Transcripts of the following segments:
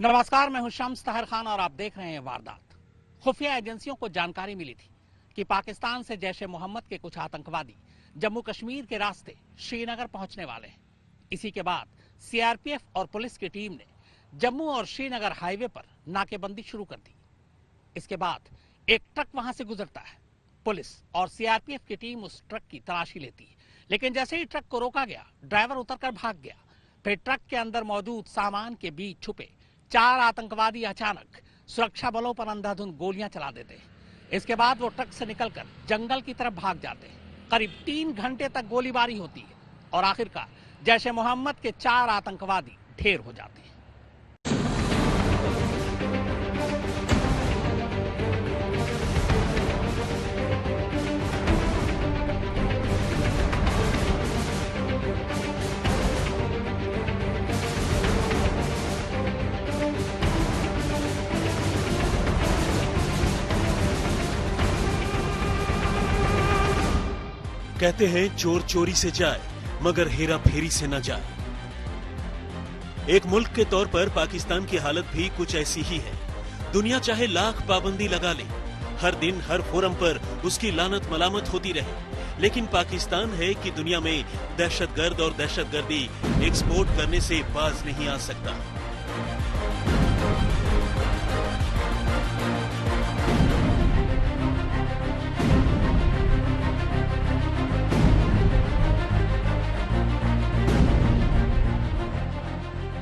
नमस्कार, मैं हूं शम्स ताहिर खान और आप देख रहे हैं वारदात। खुफिया एजेंसियों को जानकारी मिली थी कि पाकिस्तान से जैश ए मोहम्मद के कुछ आतंकवादी जम्मू कश्मीर के रास्ते श्रीनगर पहुंचने वाले हैं। इसी के बाद सीआरपीएफ और पुलिस की टीम ने जम्मू और श्रीनगर हाईवे पर नाकेबंदी शुरू कर दी। इसके बाद एक ट्रक वहां से गुजरता है। पुलिस और सीआरपीएफ की टीम उस ट्रक की तलाशी लेती है, लेकिन जैसे ही ट्रक को रोका गया, ड्राइवर उतरकर भाग गया। फिर ट्रक के अंदर मौजूद सामान के बीच छुपे 4 आतंकवादी अचानक सुरक्षा बलों पर अंधाधुंध गोलियां चला देते हैं। इसके बाद वो ट्रक से निकलकर जंगल की तरफ भाग जाते हैं। करीब 3 घंटे तक गोलीबारी होती है और आखिरकार जैश ए मोहम्मद के 4 आतंकवादी ढेर हो जाते हैं। कहते हैं चोर चोरी से जाए मगर हेरा फेरी से न जाए। एक मुल्क के तौर पर पाकिस्तान की हालत भी कुछ ऐसी ही है। दुनिया चाहे लाख पाबंदी लगा ले, हर दिन हर फोरम पर उसकी लानत मलामत होती रहे, लेकिन पाकिस्तान है कि दुनिया में दहशतगर्द और दहशतगर्दी एक्सपोर्ट करने से बाज नहीं आ सकता।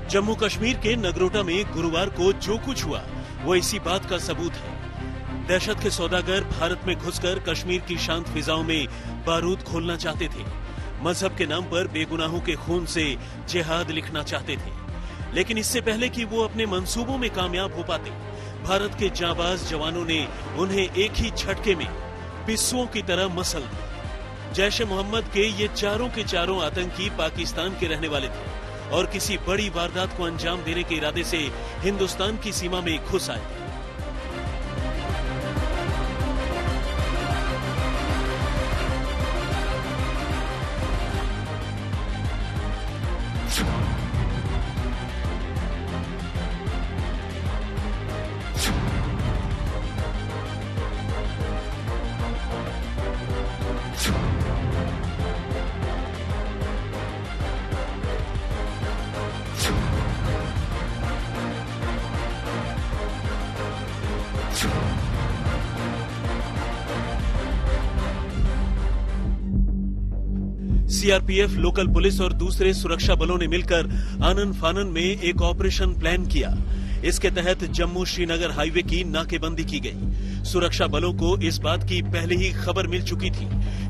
जम्मू कश्मीर के नगरोटा में गुरुवार को जो कुछ हुआ वो इसी बात का सबूत है। दहशत के सौदागर भारत में घुसकर कश्मीर की शांत फिजाओं में बारूद खोलना चाहते थे। मजहब के नाम पर बेगुनाहों के खून से जिहाद लिखना चाहते थे, लेकिन इससे पहले कि वो अपने मंसूबों में कामयाब हो पाते, भारत के जांबाज जवानों ने उन्हें एक ही झटके में पिस्सुओं की तरह मसल दिया। जैश ए मोहम्मद के ये चारों के चारों आतंकी पाकिस्तान के रहने वाले थे और किसी बड़ी वारदात को अंजाम देने के इरादे से हिंदुस्तान की सीमा में घुस आए। सीआरपीएफ, लोकल पुलिस और दूसरे सुरक्षा बलों ने मिलकर आनन फानन में एक ऑपरेशन प्लान किया। इसके तहत जम्मू श्रीनगर हाईवे की नाकेबंदी की गई। सुरक्षा बलों को इस बात की पहले ही खबर मिल चुकी थी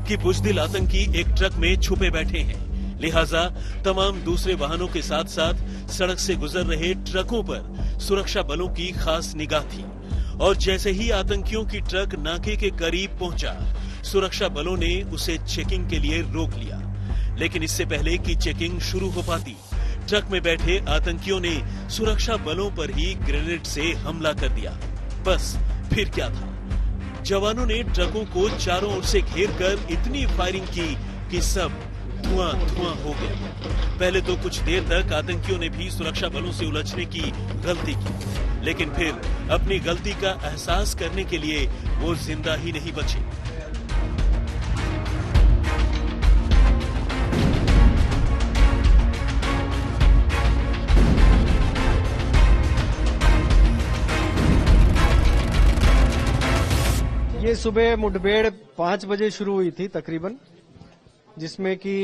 कि बुजदिल आतंकी एक ट्रक में छुपे बैठे हैं, लिहाजा तमाम दूसरे वाहनों के साथ साथ सड़क से गुजर रहे ट्रकों पर सुरक्षा बलों की खास निगाह थी। और जैसे ही आतंकियों की ट्रक नाके के करीब पहुंचा, सुरक्षा बलों ने उसे चेकिंग के लिए रोक लिया। लेकिन इससे पहले कि चेकिंग शुरू हो पाती, ट्रक में बैठे आतंकियों ने सुरक्षा बलों पर ही ग्रेनेड से हमला कर दिया। बस फिर क्या था, जवानों ने ट्रकों को चारों ओर से घेरकर इतनी फायरिंग की कि सब धुआं धुआं हो गया। पहले तो कुछ देर तक आतंकियों ने भी सुरक्षा बलों से उलझने की गलती की, लेकिन फिर अपनी गलती का एहसास करने के लिए वो जिंदा ही नहीं बचे। ये सुबह मुठभेड़ 5 बजे शुरू हुई थी तकरीबन, जिसमें कि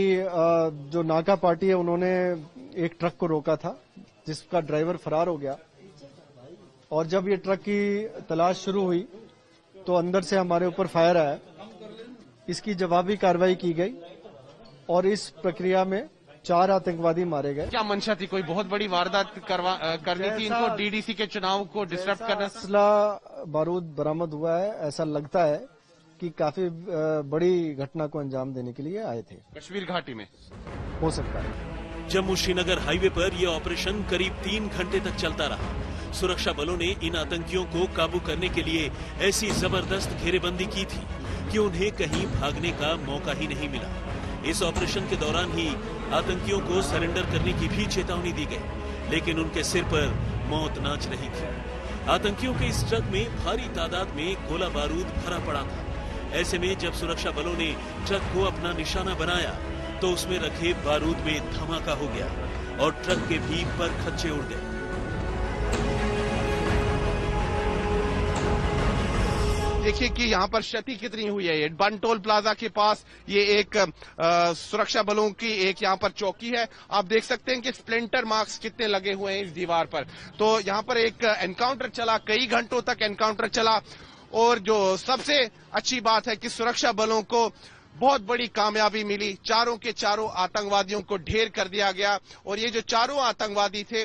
जो नाका पार्टी है उन्होंने एक ट्रक को रोका था जिसका ड्राइवर फरार हो गया। और जब ये ट्रक की तलाश शुरू हुई तो अंदर से हमारे ऊपर फायर आया। इसकी जवाबी कार्रवाई की गई और इस प्रक्रिया में 4 आतंकवादी मारे गए। क्या मंशा थी? कोई बहुत बड़ी वारदात करनी थी इनको, डीडीसी के चुनाव को डिस्टर्ब करना? असला बारूद बरामद हुआ है। ऐसा लगता है कि काफी बड़ी घटना को अंजाम देने के लिए आए थे। कश्मीर घाटी में हो सकता है। जम्मू श्रीनगर हाईवे पर यह ऑपरेशन करीब 3 घंटे तक चलता रहा। सुरक्षा बलों ने इन आतंकियों को काबू करने के लिए ऐसी जबरदस्त घेरेबंदी की थी कि उन्हें कहीं भागने का मौका ही नहीं मिला। इस ऑपरेशन के दौरान ही आतंकियों को सरेंडर करने की भी चेतावनी दी गई, लेकिन उनके सिर पर मौत नाच रही थी। आतंकियों के इस ट्रक में भारी तादाद में गोला बारूद भरा पड़ा था। ऐसे में जब सुरक्षा बलों ने ट्रक को अपना निशाना बनाया तो उसमें रखे बारूद में धमाका हो गया और ट्रक के भी परखच्चे उड़ गए। देखिए कि यहाँ पर क्षति कितनी हुई है। ये बन टोल प्लाजा के पास ये एक सुरक्षा बलों की एक यहाँ पर चौकी है। आप देख सकते हैं कि स्प्लिंटर मार्क्स कितने लगे हुए हैं इस दीवार पर। तो यहाँ पर एक एनकाउंटर चला, कई घंटों तक एनकाउंटर चला और जो सबसे अच्छी बात है कि सुरक्षा बलों को बहुत बड़ी कामयाबी मिली। चारों के चारों आतंकवादियों को ढेर कर दिया गया और ये जो चारों आतंकवादी थे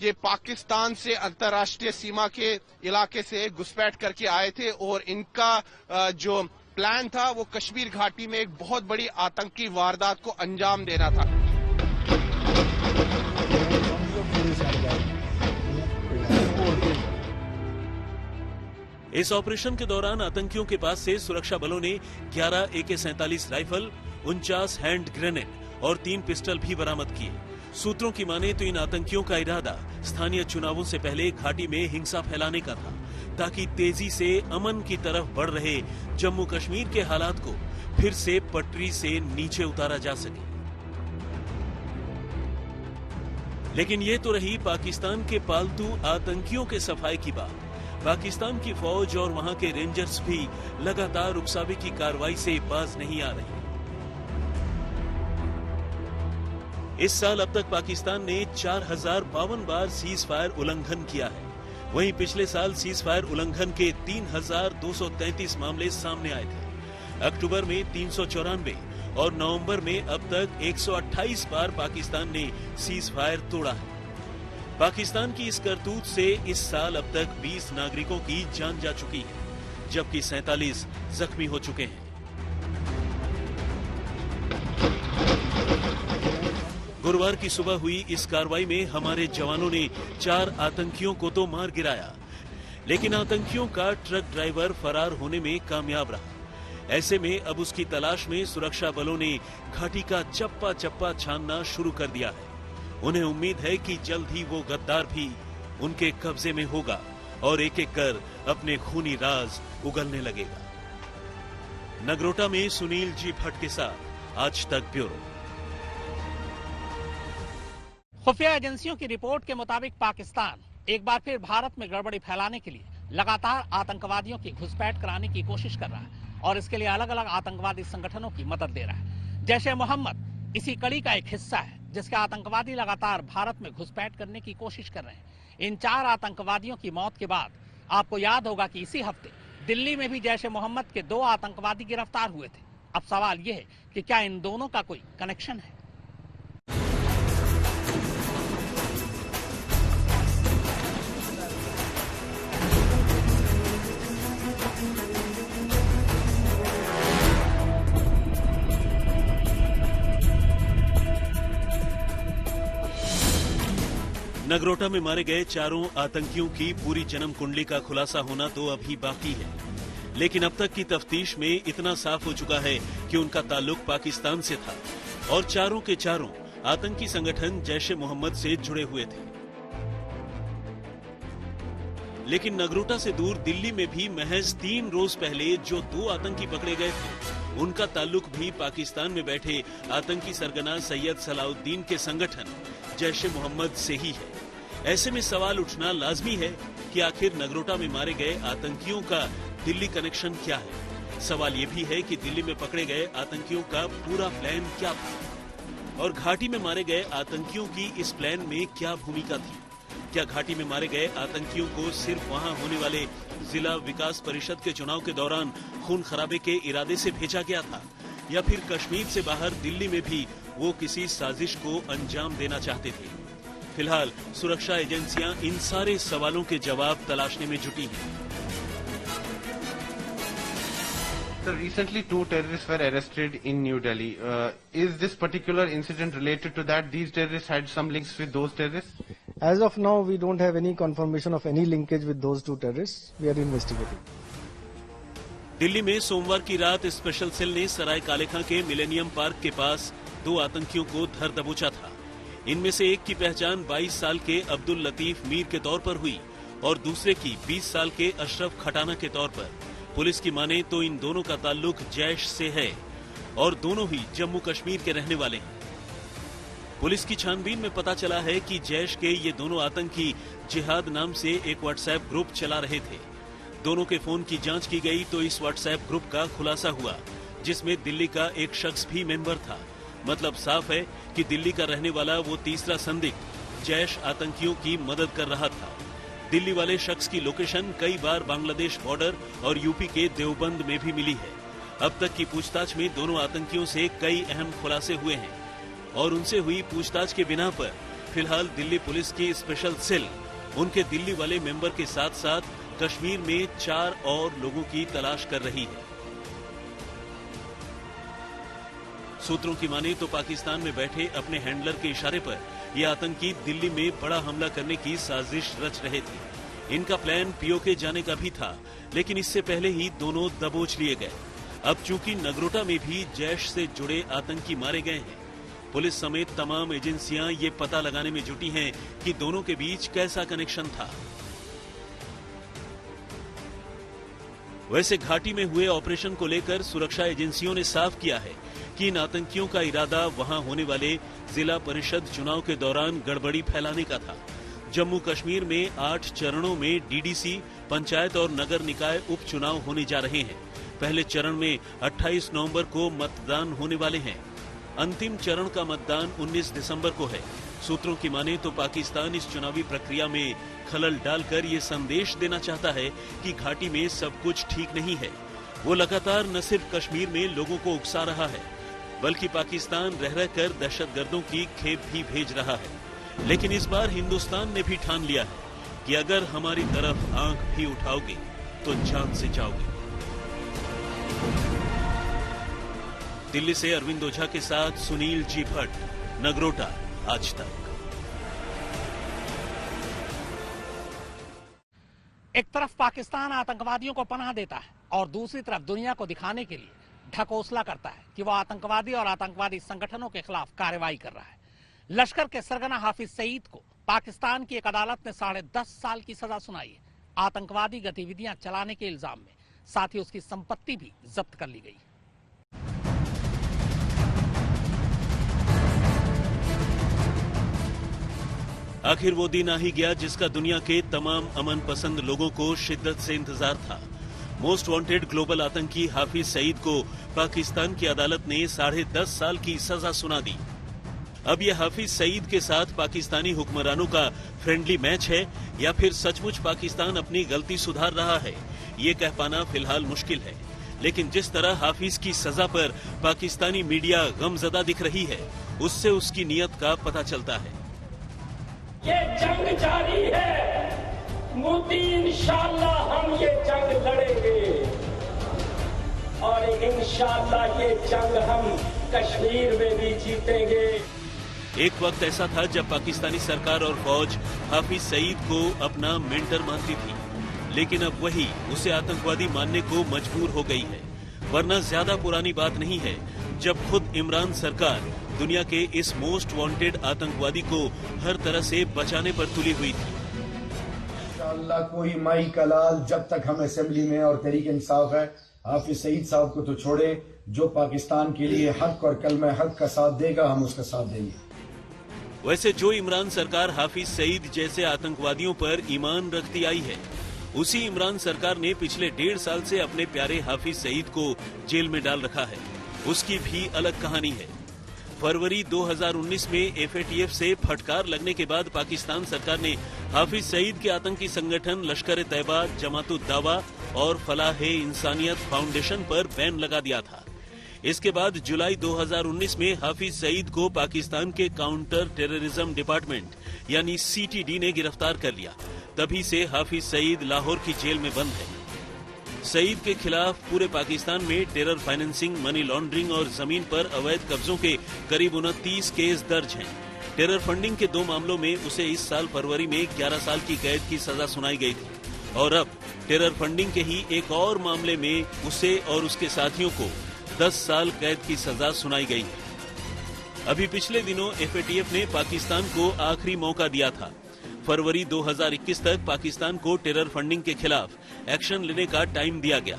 ये पाकिस्तान से अंतर्राष्ट्रीय सीमा के इलाके से घुसपैठ करके आए थे और इनका जो प्लान था वो कश्मीर घाटी में एक बहुत बड़ी आतंकी वारदात को अंजाम देना था। इस ऑपरेशन के दौरान आतंकियों के पास से सुरक्षा बलों ने 11 AK-47 राइफल, 49 हैंड ग्रेनेड और 3 पिस्टल भी बरामद किए। सूत्रों की माने तो इन आतंकियों का इरादा स्थानीय चुनावों से पहले घाटी में हिंसा फैलाने का था, ताकि तेजी से अमन की तरफ बढ़ रहे जम्मू कश्मीर के हालात को फिर से पटरी से नीचे उतारा जा सके। लेकिन ये तो रही पाकिस्तान के पालतू आतंकियों के सफाई की बात। पाकिस्तान की फौज और वहां के रेंजर्स भी लगातार उकसावे की कार्रवाई से बाज नहीं आ रहे। इस साल अब तक पाकिस्तान ने 4052 बार सीज फायर उल्लंघन किया है। वहीं पिछले साल सीज फायर उल्लंघन के 3233 मामले सामने आए थे। अक्टूबर में 394 और नवंबर में अब तक 128 बार पाकिस्तान ने सीज फायर तोड़ा है। पाकिस्तान की इस करतूत से इस साल अब तक 20 नागरिकों की जान जा चुकी है, जबकि 47 जख्मी हो चुके हैं। गुरुवार की सुबह हुई इस कार्रवाई में हमारे जवानों ने 4 आतंकियों को तो मार गिराया, लेकिन आतंकियों का ट्रक ड्राइवर फरार होने में कामयाब रहा। ऐसे में अब उसकी तलाश में सुरक्षा बलों ने घाटी का चप्पा चप्पा छानना शुरू कर दिया है। उन्हें उम्मीद है कि जल्द ही वो गद्दार भी उनके कब्जे में होगा और एक एक कर अपने खूनी राज उगलने लगेगा। नगरोटा में सुनील जी भट्ट के साथ आज तक ब्यूरो। खुफिया एजेंसियों की रिपोर्ट के मुताबिक पाकिस्तान एक बार फिर भारत में गड़बड़ी फैलाने के लिए लगातार आतंकवादियों की घुसपैठ कराने की कोशिश कर रहा है और इसके लिए अलग अलग आतंकवादी संगठनों की मदद ले रहा है। जैश ए मोहम्मद इसी कड़ी का एक हिस्सा है, जिसके आतंकवादी लगातार भारत में घुसपैठ करने की कोशिश कर रहे हैं। इन 4 आतंकवादियों की मौत के बाद आपको याद होगा कि इसी हफ्ते दिल्ली में भी जैश ए मोहम्मद के 2 आतंकवादी गिरफ्तार हुए थे। अब सवाल यह है कि क्या इन दोनों का कोई कनेक्शन है? नगरोटा में मारे गए 4 आतंकियों की पूरी जन्म कुंडली का खुलासा होना तो अभी बाकी है, लेकिन अब तक की तफ्तीश में इतना साफ हो चुका है कि उनका ताल्लुक पाकिस्तान से था और 4 के 4 आतंकी संगठन जैश ए मोहम्मद से जुड़े हुए थे। लेकिन नगरोटा से दूर दिल्ली में भी महज 3 रोज पहले जो 2 आतंकी पकड़े गए थे, उनका ताल्लुक भी पाकिस्तान में बैठे आतंकी सरगना सैयद सलाउद्दीन के संगठन जैश ए मोहम्मद से ही है। ऐसे में सवाल उठना लाजमी है कि आखिर नगरोटा में मारे गए आतंकियों का दिल्ली कनेक्शन क्या है। सवाल ये भी है कि दिल्ली में पकड़े गए आतंकियों का पूरा प्लान क्या था और घाटी में मारे गए आतंकियों की इस प्लान में क्या भूमिका थी। क्या घाटी में मारे गए आतंकियों को सिर्फ वहां होने वाले जिला विकास परिषद के चुनाव के दौरान खून खराबे के इरादे से भेजा गया था, या फिर कश्मीर से बाहर दिल्ली में भी वो किसी साजिश को अंजाम देना चाहते थे? फिलहाल सुरक्षा एजेंसियां इन सारे सवालों के जवाब तलाशने में जुटी हैं। So recently 2 terrorists were arrested in New Delhi. Is this particular incident related to that? These terrorists had some links with those terrorists? As of now, we don't have any confirmation of any linkage with those 2 terrorists. We are investigating. Delhi में सोमवार की रात special cell ने सराय काले खां के millennium park के पास 2 आतंकियों को धर दबोचा था। इनमें से एक की पहचान 22 साल के अब्दुल लतीफ मीर के तौर पर हुई और दूसरे की 20 साल के अशरफ खटाना के तौर पर। पुलिस की माने तो इन दोनों का ताल्लुक जैश से है और दोनों ही जम्मू कश्मीर के रहने वाले हैं। पुलिस की छानबीन में पता चला है कि जैश के ये दोनों आतंकी जिहाद नाम से एक व्हाट्सएप ग्रुप चला रहे थे। दोनों के फोन की जांच की गई तो इस व्हाट्सएप ग्रुप का खुलासा हुआ, जिसमें दिल्ली का एक शख्स भी मेंबर था। मतलब साफ है कि दिल्ली का रहने वाला वो तीसरा संदिग्ध जैश आतंकियों की मदद कर रहा था। दिल्ली वाले शख्स की लोकेशन कई बार बांग्लादेश बॉर्डर और यूपी के देवबंद में भी मिली है। अब तक की पूछताछ में दोनों आतंकियों से कई अहम खुलासे हुए हैं और उनसे हुई पूछताछ के बिना पर फिलहाल दिल्ली पुलिस की स्पेशल सेल उनके दिल्ली वाले मेंबर के साथ साथ कश्मीर में 4 और लोगों की तलाश कर रही है। सूत्रों की माने तो पाकिस्तान में बैठे अपने हैंडलर के इशारे पर ये आतंकी दिल्ली में बड़ा हमला करने की साजिश रच रहे थे। इनका प्लान पीओके जाने का भी था, लेकिन इससे पहले ही दोनों दबोच लिए गए। अब चूंकि नगरोटा में भी जैश से जुड़े आतंकी मारे गए हैं, पुलिस समेत तमाम एजेंसियां ये पता लगाने में जुटी हैं कि दोनों के बीच कैसा कनेक्शन था। वैसे घाटी में हुए ऑपरेशन को लेकर सुरक्षा एजेंसियों ने साफ किया है कि इन आतंकियों का इरादा वहां होने वाले जिला परिषद चुनाव के दौरान गड़बड़ी फैलाने का था। जम्मू कश्मीर में 8 चरणों में डीडीसी, पंचायत और नगर निकाय उपचुनाव होने जा रहे हैं। पहले चरण में 28 नवंबर को मतदान होने वाले हैं। अंतिम चरण का मतदान 19 दिसंबर को है। सूत्रों की माने तो पाकिस्तान इस चुनावी प्रक्रिया में खलल डालकर ये संदेश देना चाहता है कि घाटी में सब कुछ ठीक नहीं है। वो लगातार न सिर्फ कश्मीर में लोगों को उकसा रहा है, बल्कि पाकिस्तान रह रहकर दहशतगर्दों की खेप भी भेज रहा है। लेकिन इस बार हिंदुस्तान ने भी ठान लिया है कि अगर हमारी तरफ आंख भी उठाओगे तो जान से जाओगे। दिल्ली से अरविंद ओझा के साथ सुनील जी भट्ट, नगरोटा, आज तक। एक तरफ पाकिस्तान आतंकवादियों को पनाह देता है और दूसरी तरफ दुनिया को दिखाने के लिए ढकोसला करता है कि वह आतंकवादी और आतंकवादी संगठनों के खिलाफ कार्रवाई कर रहा है। लश्कर के सरगना हाफिज सईद को पाकिस्तान की एक अदालत ने 10.5 साल की सजा सुनाई है, आतंकवादी गतिविधियां चलाने के इल्जाम में। साथ ही उसकी संपत्ति भी जब्त कर ली गई। आखिर वो दिन आ ही गया जिसका दुनिया के तमाम अमन पसंद लोगों को शिद्दत से इंतजार था। मोस्ट वांटेड ग्लोबल आतंकी हाफिज सईद को पाकिस्तान की अदालत ने 10.5 साल की सजा सुना दी। अब यह हाफिज सईद के साथ पाकिस्तानी हुक्मरानों का फ्रेंडली मैच है या फिर सचमुच पाकिस्तान अपनी गलती सुधार रहा है, ये कह पाना फिलहाल मुश्किल है। लेकिन जिस तरह हाफिज की सजा पर पाकिस्तानी मीडिया गमजदा दिख रही है, उससे उसकी नीयत का पता चलता है। ये जंग जारी है, मोदी इंशाअल्लाह हम ये जंग लड़ेंगे और इंशाअल्लाह ये जंग हम कश्मीर में भी जीतेंगे। एक वक्त ऐसा था जब पाकिस्तानी सरकार और फौज हाफिज सईद को अपना मेंटर मानती थी, लेकिन अब वही उसे आतंकवादी मानने को मजबूर हो गई है। वरना ज्यादा पुरानी बात नहीं है जब खुद इमरान सरकार दुनिया के इस मोस्ट वांटेड आतंकवादी को हर तरह से बचाने पर तुली हुई थी। इंशाअल्लाह कोई माई का लाल, जब तक हम असेंबली में और तहरीक इंसाफ है, हाफिज सईद साहब को तो छोड़े, जो पाकिस्तान के लिए हक और कलमे हक का साथ देगा हम उसका साथ देंगे। वैसे जो इमरान सरकार हाफिज सईद जैसे आतंकवादियों पर ईमान रखती आई है, उसी इमरान सरकार ने पिछले 1.5 साल से अपने प्यारे हाफिज सईद को जेल में डाल रखा है। उसकी भी अलग कहानी है। फरवरी 2019 में एफएटीएफ से फटकार लगने के बाद पाकिस्तान सरकार ने हाफिज सईद के आतंकी संगठन लश्कर-ए-तैयबा, जमात-उद-दावा और फलाह-ए-इंसानियत फाउंडेशन पर बैन लगा दिया था। इसके बाद जुलाई 2019 में हाफिज सईद को पाकिस्तान के काउंटर टेररिज्म डिपार्टमेंट यानी सीटीडी ने गिरफ्तार कर लिया। तभी से हाफिज सईद लाहौर की जेल में बंद है। सईद के खिलाफ पूरे पाकिस्तान में टेरर फाइनेंसिंग, मनी लॉन्ड्रिंग और जमीन पर अवैध कब्जों के करीब 29 केस दर्ज हैं। टेरर फंडिंग के 2 मामलों में उसे इस साल फरवरी में 11 साल की कैद की सजा सुनाई गई थी और अब टेरर फंडिंग के ही एक और मामले में उसे और उसके साथियों को 10 साल कैद की सजा सुनाई गई है। अभी पिछले दिनों एफएटीएफ ने पाकिस्तान को आखिरी मौका दिया था। फरवरी 2021 तक पाकिस्तान को टेरर फंडिंग के खिलाफ एक्शन लेने का टाइम दिया गया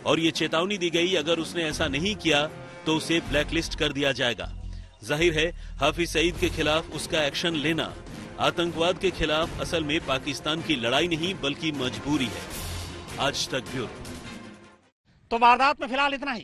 और ये चेतावनी दी गई अगर उसने ऐसा नहीं किया तो उसे ब्लैकलिस्ट कर दिया जाएगा। जाहिर है हाफिज सईद के खिलाफ उसका एक्शन लेना आतंकवाद के खिलाफ असल में पाकिस्तान की लड़ाई नहीं बल्कि मजबूरी है। आज तक ब्यूरो। तो वारदात में फिलहाल इतना ही।